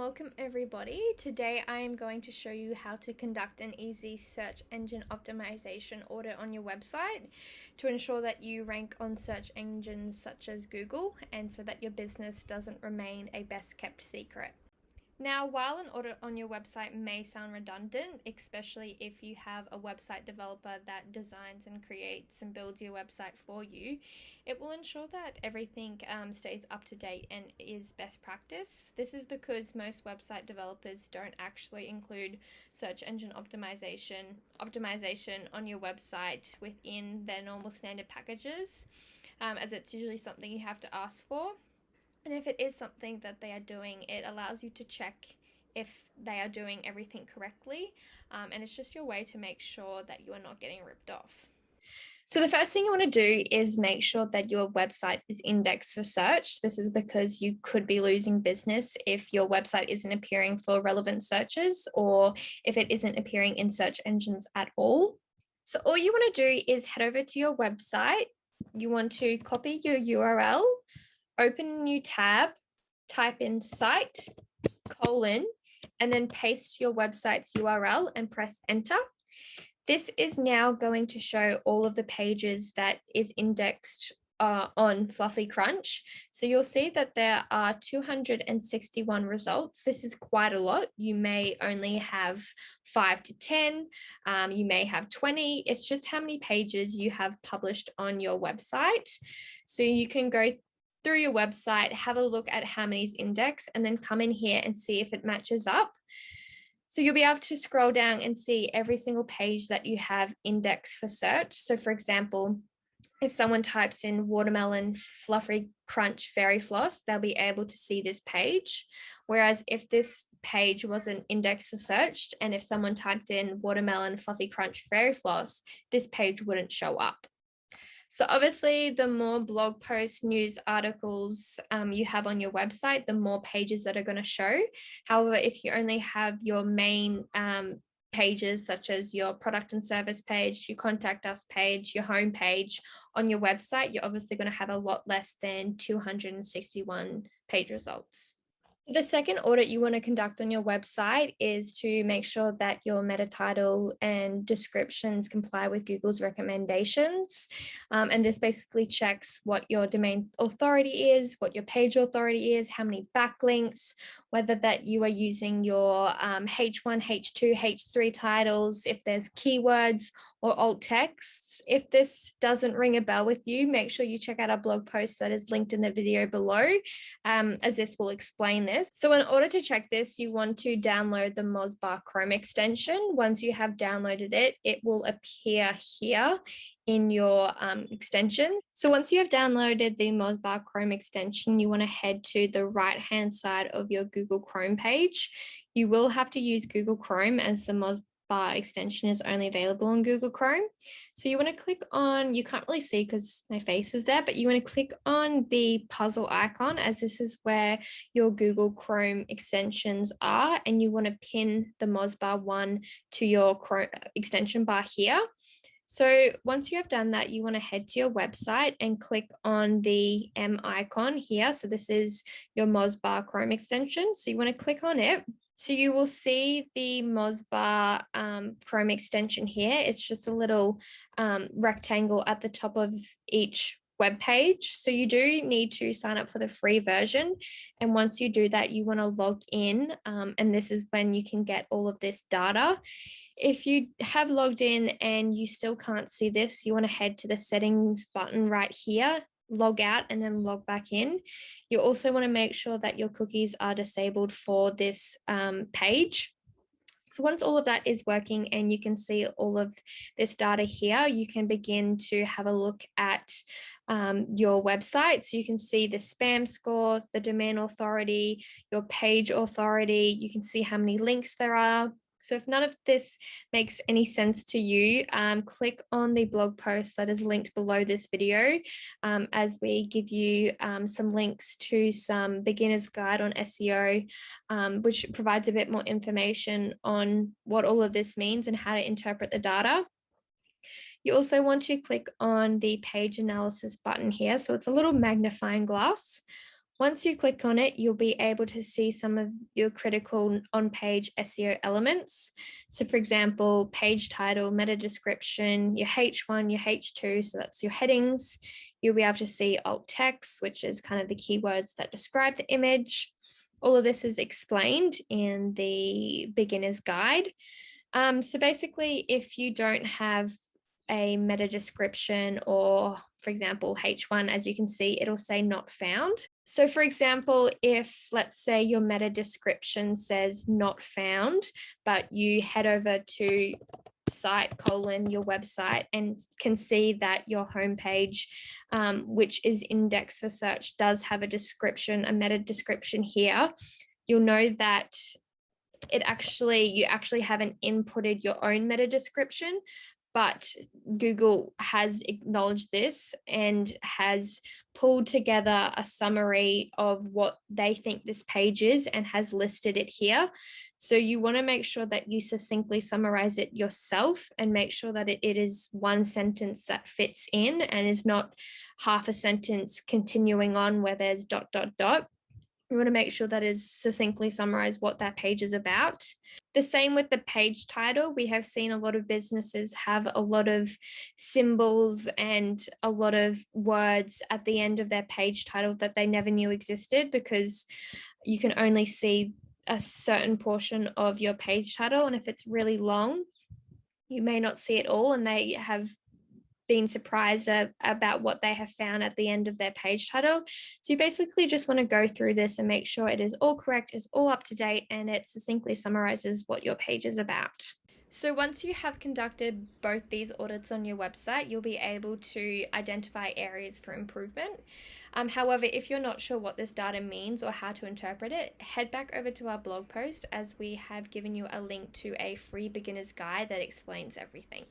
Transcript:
welcome everybody. Today I am going to show you how to conduct an easy search engine optimization audit on your website to ensure that you rank on search engines such as Google and so that your business doesn't remain a best kept secret. Now, while an audit on your website may sound redundant, especially if you have a website developer that designs and creates and builds your website for you, it will ensure that everything stays up to date and is best practice. This is because most website developers don't actually include search engine optimization on your website within their normal standard packages, as it's usually something you have to ask for. And if it is something that they are doing, it allows you to check if they are doing everything correctly. And it's just your way to make sure that you are not getting ripped off. So the first thing you want to do is make sure that your website is indexed for search. This is because you could be losing business if your website isn't appearing for relevant searches or if it isn't appearing in search engines at all. So all you want to do is head over to your website. You want to copy your URL, open a new tab, type in site, and then paste your website's URL and press enter. This is now going to show all of the pages that is indexed on Fluffy Crunch. So you'll see that there are 261 results. This is quite a lot. You may only have 5 to 10. You may have 20. It's just how many pages you have published on your website. So you can go through your website, have a look at how many is indexed, and then come in here and see if it matches up. So you'll be able to scroll down and see every single page that you have indexed for search. So for example, if someone types in watermelon fluffy crunch fairy floss, they'll be able to see this page. Whereas if this page wasn't indexed for search, and if someone typed in watermelon fluffy crunch fairy floss, this page wouldn't show up. So obviously, the more blog posts, news articles you have on your website, the more pages that are going to show. However, if you only have your main pages, such as your product and service page, your contact us page, your home page on your website, you're obviously going to have a lot less than 261 page results. The second audit you want to conduct on your website is to make sure that your meta title and descriptions comply with Google's recommendations. And this basically checks what your domain authority is, what your page authority is, how many backlinks, whether that you are using your H1, H2, H3 titles, if there's keywords or alt text. If this doesn't ring a bell with you, make sure you check out our blog post that is linked in the video below, as this will explain this. So in order to check this, you want to download the Mozbar Chrome extension. Once you have downloaded it, it will appear here in your extension. So once you have downloaded the Mozbar Chrome extension, you want to head to the right-hand side of your Google Chrome page. You will have to use Google Chrome as the Mozbar extension is only available on Google Chrome. So you want to click on, you can't really see because my face is there, but you want to click on the puzzle icon, as this is where your Google Chrome extensions are, and you want to pin the Mozbar one to your Chrome extension bar here. So once you have done that, you want to head to your website and click on the M icon here. So this is your Mozbar Chrome extension. So you want to click on it. So you will see the Mozbar Chrome extension here. It's just a little rectangle at the top of each web page. So you do need to sign up for the free version. And once you do that, you want to log in. And this is when you can get all of this data. If you have logged in and you still can't see this, you want to head to the settings button right here, log out, and then log back in. You also want to make sure that your cookies are disabled for this page. So once all of that is working and you can see all of this data here, you can begin to have a look at your website. So you can see the spam score, the domain authority, your page authority. You can see how many links there are. So if none of this makes any sense to you, click on the blog post that is linked below this video, as we give you some links to some beginner's guide on SEO, which provides a bit more information on what all of this means and how to interpret the data. You also want to click on the page analysis button here. So it's a little magnifying glass. Once you click on it, you'll be able to see some of your critical on-page SEO elements. So for example, page title, meta description, your H1, your H2, so that's your headings. You'll be able to see alt text, which is kind of the keywords that describe the image. All of this is explained in the beginner's guide. So basically, if you don't have a meta description, or for example, H1, as you can see, it'll say not found. So for example, if let's say your meta description says not found, but you head over to site your website and can see that your homepage, which is indexed for search, does have a description, a meta description here, you'll know that you actually haven't inputted your own meta description, but Google has acknowledged this and has pulled together a summary of what they think this page is and has listed it here. So you want to make sure that you succinctly summarize it yourself and make sure that it is one sentence that fits in and is not half a sentence continuing on where there's ... We want to make sure that is succinctly summarized what that page is about. The same with the page title. We have seen a lot of businesses have a lot of symbols and a lot of words at the end of their page title that they never knew existed, because you can only see a certain portion of your page title. And if it's really long, you may not see it all, and they have been surprised about what they have found at the end of their page title. So you basically just want to go through this and make sure it is all correct, is all up to date, and it succinctly summarizes what your page is about. So once you have conducted both these audits on your website, you'll be able to identify areas for improvement. However, if you're not sure what this data means or how to interpret it, head back over to our blog post, as we have given you a link to a free beginner's guide that explains everything.